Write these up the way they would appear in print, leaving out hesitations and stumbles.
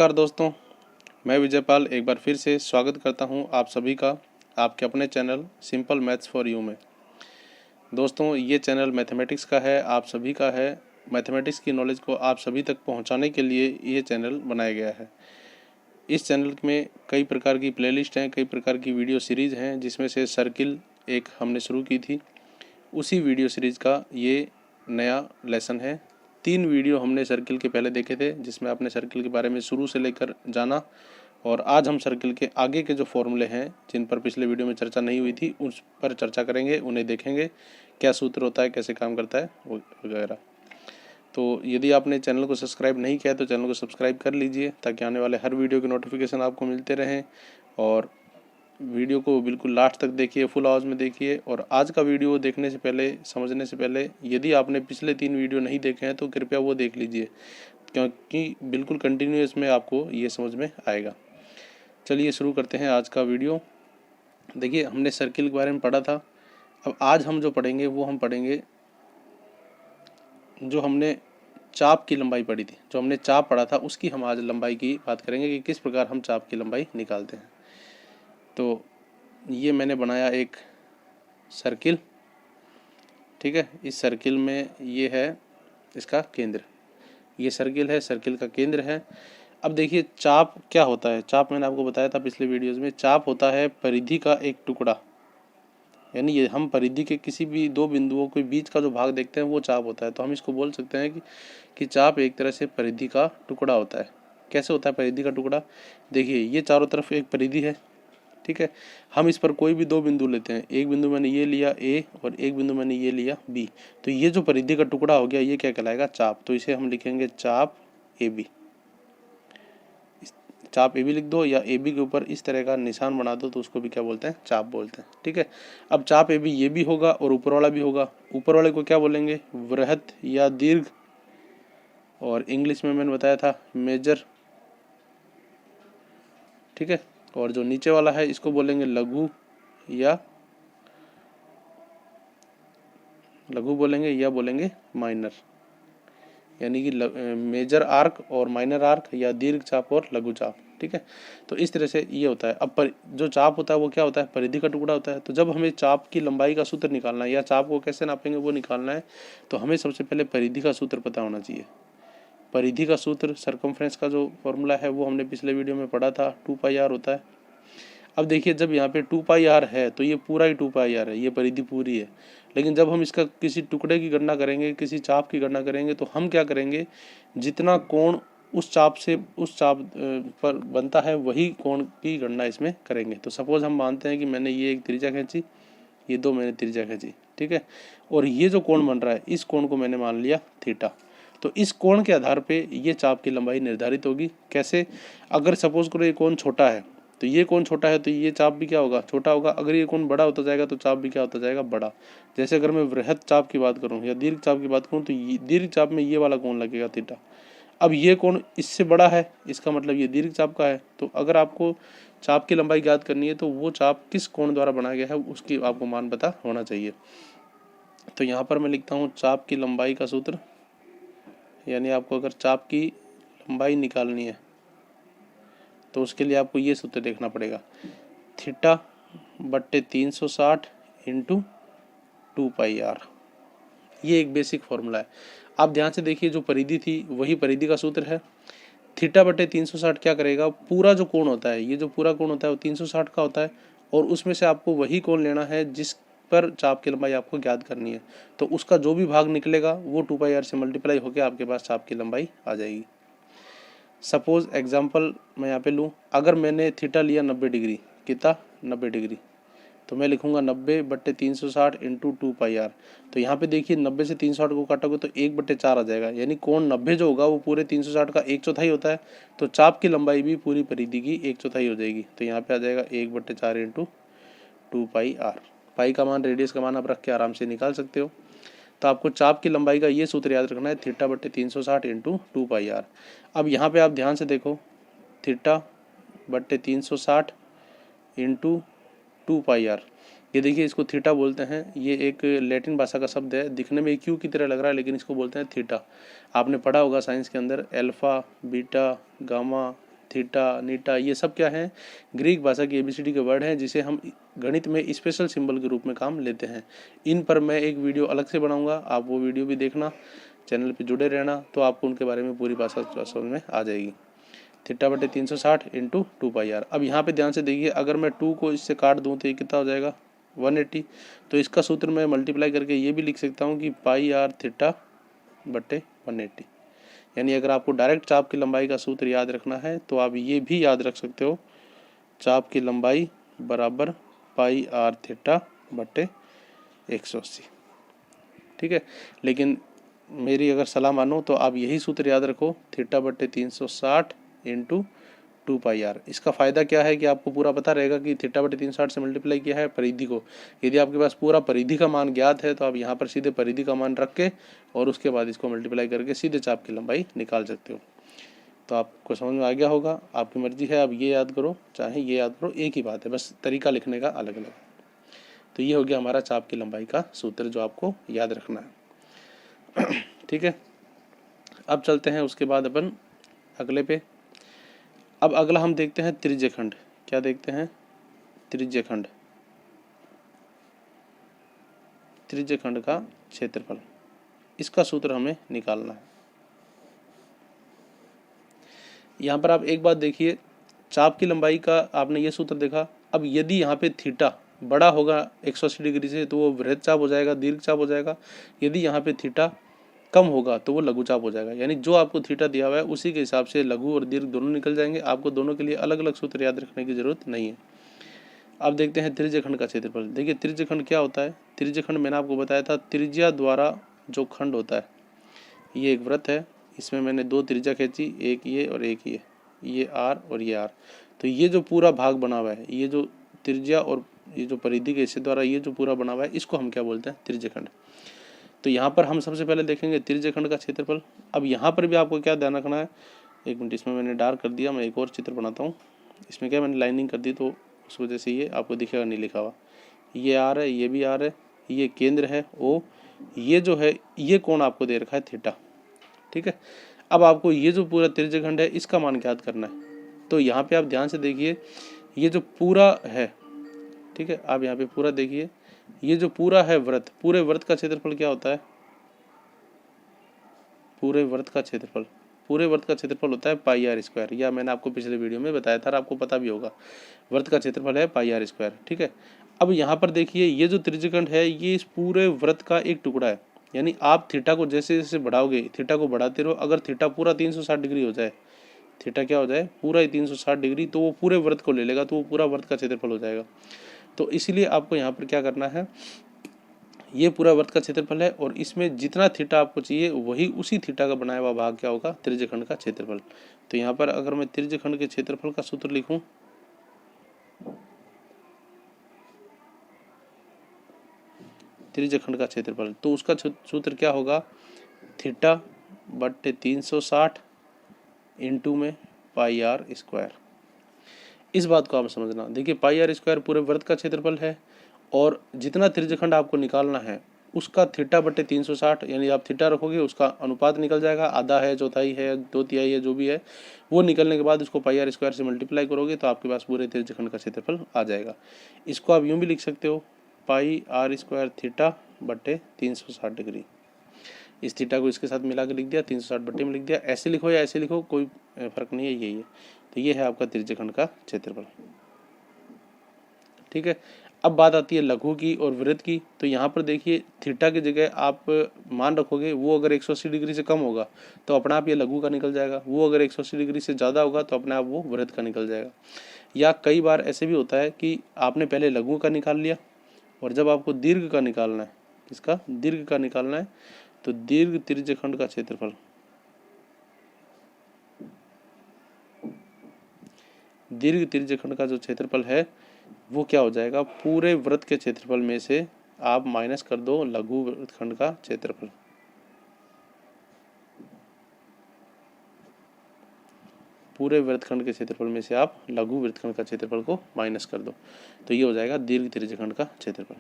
नमस्कार दोस्तों, मैं विजयपाल एक बार फिर से स्वागत करता हूं आप सभी का आपके अपने channel simple maths for you में। दोस्तों, ये चैनल मैथमेटिक्स का है, आप सभी का है। मैथमेटिक्स की नॉलेज को आप सभी तक पहुंचाने के लिए ये चैनल बनाया गया है। इस चैनल में कई प्रकार की प्लेलिस्ट हैं, कई प्रकार की वीडियो सीरीज़ हैं, जिसमें से सर्किल एक हमने शुरू की थी। उसी वीडियो सीरीज़ का ये नया लेसन है। 3 वीडियो हमने सर्किल के पहले देखे थे, जिसमें आपने सर्किल के बारे में शुरू से लेकर जाना, और आज हम सर्किल के आगे के जो फॉर्मूले हैं जिन पर पिछले वीडियो में चर्चा नहीं हुई थी उस पर चर्चा करेंगे, उन्हें देखेंगे क्या सूत्र होता है, कैसे काम करता है वगैरह। तो यदि आपने चैनल को सब्सक्राइब नहीं किया तो चैनल को सब्सक्राइब कर लीजिए, ताकि आने वाले हर वीडियो के नोटिफिकेशन आपको मिलते रहें। और वीडियो को बिल्कुल लास्ट तक देखिए, फुल आवाज़ में देखिए। और आज का वीडियो देखने से पहले, समझने से पहले, यदि आपने पिछले 3 वीडियो नहीं देखे हैं तो कृपया वो देख लीजिए, क्योंकि बिल्कुल कंटिन्यूअस में आपको ये समझ में आएगा। चलिए शुरू करते हैं आज का वीडियो। देखिए, हमने सर्किल के बारे में पढ़ा था। अब आज हम जो पढ़ेंगे वो हम पढ़ेंगे जो हमने चाप की लंबाई पढ़ी थी। जो हमने चाप पढ़ा था उसकी हम आज लंबाई की बात करेंगे कि किस प्रकार हम चाप की लंबाई निकालते हैं। तो ये मैंने बनाया एक सर्किल, ठीक है। इस सर्किल में ये है इसका केंद्र, ये सर्किल है, सर्किल का केंद्र है। अब देखिए, चाप क्या होता है। चाप मैंने आपको बताया था पिछले वीडियोस में, चाप होता है परिधि का एक टुकड़ा। यानी ये हम परिधि के किसी भी दो बिंदुओं के बीच का जो भाग देखते हैं वो चाप होता है। तो हम इसको बोल सकते हैं कि चाप एक तरह से परिधि का टुकड़ा होता है। कैसे होता है परिधि का टुकड़ा? देखिए, ये चारों तरफ एक परिधि है, ठीक है। हम इस पर कोई भी दो बिंदु लेते हैं, एक बिंदु मैंने ये लिया ए और एक बिंदु मैंने ये लिया बी, तो ये जो परिधि का टुकड़ा हो गया ये क्या कहलाएगा? चाप। तो इसे हम लिखेंगे चाप ए बी। चाप ए बी लिख दो, या ए बी के ऊपर इस तरह का निशान बना दो, तो उसको भी क्या बोलते हैं? चाप बोलते हैं, ठीक है। अब चाप ए बी ये भी होगा और ऊपर वाला भी होगा। ऊपर वाले को क्या बोलेंगे? वृहत या दीर्घ, और इंग्लिश में मैंने बताया था मेजर, ठीक है। और जो नीचे वाला है इसको बोलेंगे लघु, या लघु बोलेंगे या बोलेंगे माइनर। यानी कि मेजर आर्क और माइनर आर्क, या दीर्घ चाप और लघु चाप, ठीक है। तो इस तरह से ये होता है। अब जो चाप होता है वो क्या होता है? परिधि का टुकड़ा होता है। तो जब हमें चाप की लंबाई का सूत्र निकालना है, या चाप को कैसे नापेंगे वो निकालना है, तो हमें सबसे पहले परिधि का सूत्र पता होना चाहिए। परिधि का सूत्र, सर्कमफ्रेंस का जो फॉर्मूला है वो हमने पिछले वीडियो में पढ़ा था, 2πr होता है। अब देखिए, जब यहाँ पे 2πr है तो ये पूरा ही 2πr है, ये परिधि पूरी है। लेकिन जब हम इसका किसी टुकड़े की गणना करेंगे, किसी चाप की गणना करेंगे, तो हम क्या करेंगे? जितना कोण उस चाप से उस चाप पर बनता है वही कोण की गणना इसमें करेंगे। तो सपोज हम मानते हैं कि मैंने ये एक त्रिज्या खींची, ये दो मैंने त्रिज्या खींची, ठीक है। और ये जो कोण बन रहा है इस कोण को मैंने मान लिया थीटा। तो इस कोण के आधार पे ये चाप की लंबाई निर्धारित होगी। कैसे? अगर सपोज करो ये कोण छोटा है, तो ये कोण छोटा है तो ये चाप भी क्या होगा? छोटा होगा। अगर ये कोण बड़ा होता जाएगा तो चाप भी क्या होता जाएगा? बड़ा। जैसे अगर मैं वृहत चाप की बात करूं या दीर्घ चाप की बात करूं, तो दीर्घ चाप में ये वाला कोण लगेगा थीटा। अब ये कोण इससे बड़ा है, इसका मतलब ये दीर्घ चाप का है। तो अगर आपको चाप की लंबाई ज्ञात करनी है तो वो चाप किस कोण द्वारा बनाया गया है उसकी आपको मान पता होना चाहिए। तो यहाँ पर मैं लिखता हूँ चाप की लंबाई का सूत्र। यानी आपको अगर चाप की लंबाई निकालनी है तो उसके लिए आपको ये सूत्र देखना पड़ेगा, थीटा बट्टे 360 इंटू 2πr। ये एक बेसिक फॉर्मूला है। आप ध्यान से देखिए, जो परिधि थी वही परिधि का सूत्र है। थीटा बट्टे 360 क्या करेगा? पूरा जो कोण होता है, ये जो पूरा कोण होता है वो 360 का होता है, और उसमें से आपको वही कोण लेना है जिस पर चाप की लंबाई आपको ज्ञात करनी है। तो उसका जो भी भाग निकलेगा वो 2πr से मल्टीप्लाई होकर आपके पास चाप की लंबाई आ जाएगी। सपोज एग्जाम्पल मैं यहाँ पे लूँ, अगर मैंने थीटा लिया 90 डिग्री, कितना? 90 डिग्री, तो मैं लिखूंगा 90 बट्टे 360 इंटू 2πr। तो यहाँ पे देखिए 90 से 360 को काटोगे तो 1/4 आ जाएगा। यानी कोण 90 जो होगा वो पूरे 360 का 1/4 होता है। तो चाप की लंबाई भी पूरी परिधि की 1/4 हो जाएगी। तो यहाँ पे आ जाएगा 1/4 इंटू 2πr। पाई का मान, रेडियस का मान आप रख के आराम से निकाल सकते हो। तो आपको चाप की लंबाई का ये सूत्र याद रखना है, थीटा बट्टे 360 इंटू 2πr। अब यहाँ पे आप ध्यान से देखो, थीटा बट्टे 360 इंटू 2πr, ये देखिए इसको थीटा बोलते हैं। ये एक लैटिन भाषा का शब्द है, दिखने में क्यू की तरह लग रहा है लेकिन इसको बोलते हैं थीटा। आपने पढ़ा होगा साइंस के अंदर, अल्फा, बीटा, गामा, थीटा, नीटा, ये सब क्या है, ग्रीक भाषा की ABCD के वर्ड हैं जिसे हम गणित में स्पेशल सिंबल के रूप में काम लेते हैं। इन पर मैं एक वीडियो अलग से बनाऊंगा, आप वो वीडियो भी देखना, चैनल पे जुड़े रहना, तो आपको उनके बारे में पूरी भाषा समझ में आ जाएगी। थीटा बटे 360 इंटू 2πr। अब यहाँ पे ध्यान से देखिए, अगर मैं 2 को इससे काट दूँ तो ये कितना हो जाएगा 180। तो इसका सूत्र मैं मल्टीप्लाई करके ये भी लिख सकता हूँ कि πr थीटा बटे 180। यानी अगर आपको डायरेक्ट चाप की लंबाई का सूत्र याद रखना है तो आप ये भी याद रख सकते हो, चाप की लंबाई बराबर πr थीटा बटे 180। ठीक है, लेकिन मेरी अगर सलाह मानो तो आप यही सूत्र याद रखो, थीटा बटे 360 इंटू 2πr। इसका फ़ायदा क्या है कि आपको पूरा पता रहेगा कि थीटा बटे 360 से मल्टीप्लाई किया है परिधि को। यदि आपके पास पूरा परिधि का मान ज्ञात है तो आप यहाँ पर सीधे परिधि का मान रख के और उसके बाद इसको मल्टीप्लाई करके सीधे चाप की लंबाई निकाल सकते हो। तो आपको समझ में आ गया होगा, आपकी मर्जी है, आप ये याद करो चाहे ये याद करो, एक ही बात है, बस तरीका लिखने का अलग अलग। तो ये हो गया हमारा चाप की लंबाई का सूत्र जो आपको याद रखना है। ठीक है, अब चलते हैं उसके बाद अपन अगले पे। अब अगला हम देखते हैं त्रिज्यखंड। क्या देखते हैं, त्रिज्यखंड। त्रिज्यखंड का क्षेत्रफल, इसका सूत्र हमें निकालना है। यहाँ पर आप एक बात देखिए, चाप की लंबाई का आपने ये सूत्र देखा। अब यदि यहाँ पे थीटा बड़ा होगा 180 डिग्री से तो वो वृत्त चाप हो जाएगा, दीर्घ चाप हो जाएगा। यदि यहाँ पे थीटा कम होगा तो वो लघु चाप हो जाएगा। यानी जो आपको थीटा दिया हुआ है उसी के हिसाब से लघु और दीर्घ दोनों निकल जाएंगे। आपको दोनों के लिए अलग अलग सूत्र याद रखने की जरूरत नहीं है। अब देखते हैं त्रिज्यखंड का क्षेत्रफल। देखिए त्रिज्यखंड क्या होता है, त्रिज्यखंड मैंने आपको बताया था, त्रिज्या द्वारा जो खंड होता है। ये एक वृत्त है, इसमें मैंने 2 त्रिज्या खींची, एक ये और एक ये R और ये R। तो ये जो पूरा भाग बना हुआ है, ये जो त्रिज्या और ये जो परिधि के हिस्से द्वारा ये जो पूरा बना हुआ है, इसको हम क्या बोलते हैं, त्रिज्यखंड। तो यहाँ पर हम सबसे पहले देखेंगे त्रिज्यखंड का क्षेत्रफल। अब यहाँ पर भी आपको क्या ध्यान रखना है, एक मिनट, इसमें मैंने डार्क कर दिया, मैं एक और चित्र बनाता हूँ। इसमें क्या मैंने लाइनिंग कर दी तो उस वजह से ये आपको दिखेगा नहीं लिखा हुआ। ये R है, ये भी R है, ये केंद्र है O, ये जो है ये कोण आपको दे रखा है थीटा। ठीक है, अब आपको ये जो पूरा त्रिज्यखंड है इसका मान ज्ञात करना है। तो यहाँ पे आप ध्यान से देखिए, ये जो पूरा है, ठीक है, आप यहाँ पे पूरा देखिए, ये जो पूरा है वृत्त, पूरे वृत्त का क्षेत्रफल क्या होता है, पूरे वृत्त का क्षेत्रफल, पूरे वृत्त का क्षेत्रफल होता है πr²। या मैंने आपको पिछले वीडियो में बताया था और आपको पता भी होगा, वृत्त का क्षेत्रफल है πr²। ठीक है, अब यहाँ पर देखिए ये जो त्रिज्यखंड है ये इस पूरे वृत्त का एक टुकड़ा है। यानी आप थीटा को जैसे जैसे बढ़ाओगे, थीटा को बढ़ाते रहो, अगर थीटा पूरा 360 डिग्री हो जाए, थीटा क्या हो जाए पूरा ही 360 डिग्री, तो वो पूरे वृत्त को ले लेगा, तो वो पूरा वृत्त का क्षेत्रफल हो जाएगा। तो इसीलिए आपको यहाँ पर क्या करना है, ये पूरा वृत्त का क्षेत्रफल है और इसमें जितना थीटा आपको चाहिए वही उसी थीटा का बनाया हुआ भाग क्या होगा, त्रिज्यखंड का क्षेत्रफल। तो यहाँ पर अगर मैं त्रिज्यखंड के क्षेत्रफल का सूत्र लिखूं, त्रिज्यखंड का क्षेत्रफल, तो उसका सूत्र क्या होगा, थीटा बटे 360 इंटू में πr²। इस बात को आप समझना। देखिए πr² पूरे वृत्त का क्षेत्रफल है और जितना त्रिज्यखंड आपको निकालना है उसका थीटा बटे 360, यानी आप थीटा रखोगे उसका अनुपात निकल जाएगा, आधा है, चौथाई है, 2/3 है, जो भी है वो निकलने के बाद उसको πr² से मल्टीप्लाई करोगे तो आपके पास पूरे त्रिज्यखंड का क्षेत्रफल आ जाएगा। इसको आप यूँ भी लिख सकते हो, πr² थीटा बटे 360 डिग्री। इस थीटा को इसके साथ मिला के लिख दिया, 360 बटे में लिख दिया। ऐसे लिखो या ऐसे लिखो कोई फर्क नहीं है, यही है। तो ये है आपका त्रिज्यखंड का क्षेत्रफल। ठीक है, अब बात आती है लघु की और वृत्त की। तो यहाँ पर देखिए थीटा की जगह आप मान रखोगे, वो अगर 180 डिग्री से कम होगा तो अपने आप ये लघु का निकल जाएगा, वो अगर 180 डिग्री से ज़्यादा होगा तो अपने आप वो वृत्त का निकल जाएगा। या कई बार ऐसे भी होता है कि आपने पहले लघु का निकाल लिया और जब आपको दीर्घ का निकालना है, किसका, दीर्घ का निकालना है, तो दीर्घ त्रिज्यखंड का क्षेत्रफल, दीर्घ त्रिज्यखंड का जो क्षेत्रफल है वो क्या हो जाएगा, पूरे वृत्त के क्षेत्रफल में से आप माइनस कर दो लघु वृत्तखंड का क्षेत्रफल। पूरे वृत्तखंड के क्षेत्रफल में से आप लघु वृत्तखंड का क्षेत्रफल को माइनस कर दो, तो ये हो जाएगा दीर्घ त्रिज्यखंड का क्षेत्रफल।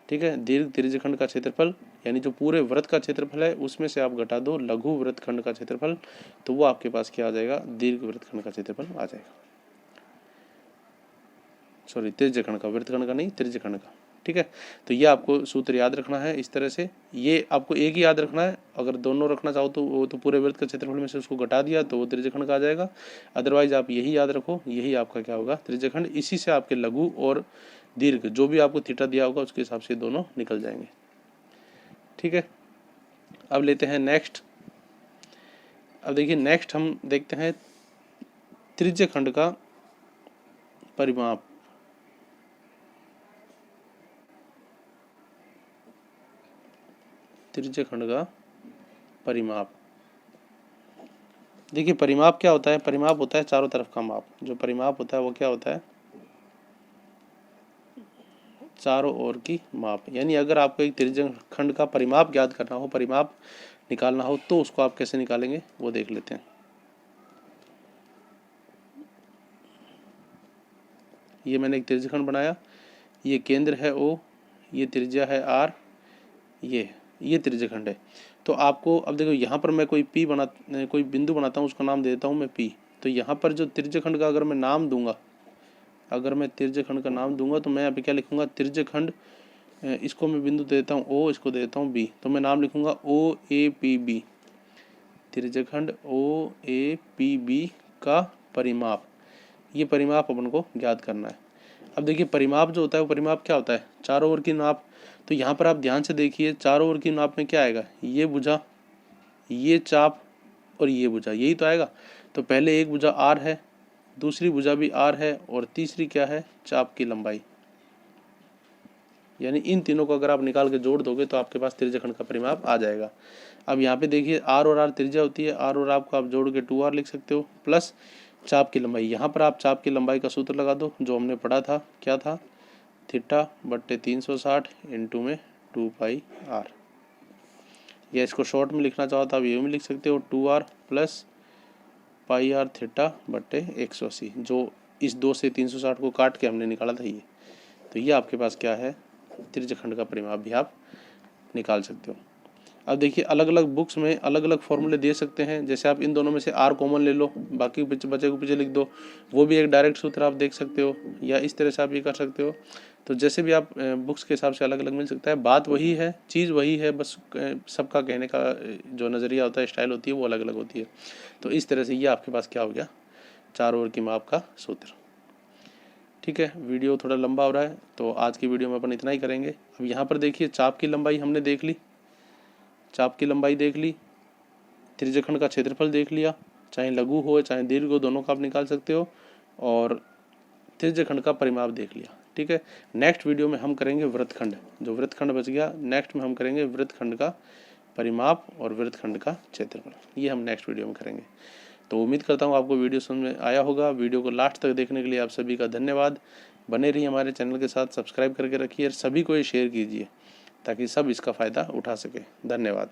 ठीक है। दीर्घ त्रिज्यखंड का क्षेत्रफल यानी जो पूरे वृत्त का क्षेत्रफल है उसमें से आप घटा दो लघु वृत्तखंड का क्षेत्रफल, तो वो आपके पास क्या आ जाएगा, दीर्घ वृत्तखंड का क्षेत्रफल आ जाएगा। सॉरी, त्रिज्यखंड का, वृत्तखंड का नहीं, त्रिज्यखंड का। ठीक है, तो ये आपको सूत्र याद रखना है इस तरह से। ये आपको एक ही याद रखना है, अगर दोनों रखना चाहो तो वो तो पूरे वृत्त के क्षेत्रफल में से उसको घटा दिया तो वो त्रिज्यखंड का आ जाएगा। अदरवाइज आप यही याद रखो, यही आपका क्या होगा, त्रिज्यखंड। इसी से आपके लघु और दीर्घ जो भी आपको थीटा दिया होगा उसके हिसाब से दोनों निकल जाएंगे। ठीक है, अब लेते हैं नेक्स्ट। अब देखिए नेक्स्ट हम देखते हैं त्रिज्यखंड का परिमाप। त्रिज्यखंड का परिमाप, देखिए परिमाप क्या होता है, परिमाप होता है चारों तरफ का माप। जो परिमाप होता है वो क्या होता है, चारों ओर की माप। यानी अगर आपको एक त्रिज्यखंड का परिमाप ज्ञात करना हो, परिमाप निकालना हो, तो उसको आप कैसे निकालेंगे वो देख लेते हैं। ये मैंने एक त्रिज्यखंड बनाया, ये केंद्र है O, ये त्रिज्या है R, ये त्रिज्यखंड है। तो आपको अब देखो यहाँ पर मैं कोई बिंदु बनाता हूँ, उसका नाम दे देता हूँ मैं P। तो यहाँ पर जो त्रिज्यखंड का अगर मैं नाम दूंगा, अगर मैं त्रिज्यखंड का नाम दूंगा तो मैं यहाँ पे क्या लिखूंगा, त्रिज्यखंड, इसको मैं बिंदु दे देता हूँ O, इसको दे देता हूँ B, तो मैं नाम लिखूंगा OAPB, त्रिज्यखंड OAPB का परिमाप। ये परिमाप अपन को ज्ञात करना है। अब देखिए परिमाप जो होता है वो परिमाप क्या होता है, चारों ओर की नाप। तो यहाँ पर आप ध्यान से देखिए, चारों ओर की नाप में क्या आएगा, ये भुजा, ये चाप और ये भुजा, यही तो आएगा। तो पहले एक भुजा R है, दूसरी भुजा भी R है, और तीसरी क्या है, चाप की लंबाई। यानी इन तीनों को अगर आप निकाल के जोड़ दोगे तो आपके पास त्रिज्यखंड का परिमाप आ जाएगा। अब यहाँ पे देखिए R और R त्रिज्या होती है, R और R को आप जोड़ के 2R लिख सकते हो, प्लस चाप की लंबाई। यहाँ पर आप चाप की लंबाई का सूत्र लगा दो जो हमने पढ़ा था, क्या था, θ/360 इंटू में 2πr। या इसको शॉर्ट में लिखना चाहो तो आप ये भी लिख सकते हो, 2r प्लस πr θ/180, जो इस 2 से 360 को काट के हमने निकाला था ये। तो ये आपके पास क्या है, त्रिज्यखंड का परिमाप भी आप निकाल सकते हो। अब देखिए अलग अलग बुक्स में अलग अलग फॉर्मूले दे सकते हैं, जैसे आप इन दोनों में से R कॉमन ले लो, बाकी बचे को पीछे लिख दो, वो भी एक डायरेक्ट सूत्र आप देख सकते हो, या इस तरह से आप ये कर सकते हो। तो जैसे भी आप बुक्स के हिसाब से अलग अलग मिल सकता है, बात वही है, चीज़ वही है, बस सबका कहने का जो नज़रिया होता है, स्टाइल होती है, वो अलग अलग होती है। तो इस तरह से ये आपके पास क्या हो गया, चारों ओर की माप का सूत्र। ठीक है, वीडियो थोड़ा लंबा हो रहा है तो आज की वीडियो में अपन इतना ही करेंगे। अब यहाँ पर देखिए चाप की लंबाई हमने देख ली, चाप की लंबाई देख ली, त्रिज्यखंड का क्षेत्रफल देख लिया, चाहे लघु हो चाहे दीर्घ हो दोनों का आप निकाल सकते हो, और त्रिज्यखंड का परिमाप देख लिया। ठीक है, नेक्स्ट वीडियो में हम करेंगे वृत्तखंड, जो वृत्तखंड बच गया, नेक्स्ट में हम करेंगे वृत्तखंड का परिमाप और वृत्तखंड का क्षेत्रफल, ये हम नेक्स्ट वीडियो में करेंगे। तो उम्मीद करता हूँ आपको वीडियो समझ में आया होगा। वीडियो को लास्ट तक देखने के लिए आप सभी का धन्यवाद। बने रहिए हमारे चैनल के साथ, सब्सक्राइब करके रखिए और सभी को ये शेयर कीजिए ताकि सब इसका फ़ायदा उठा सके। धन्यवाद।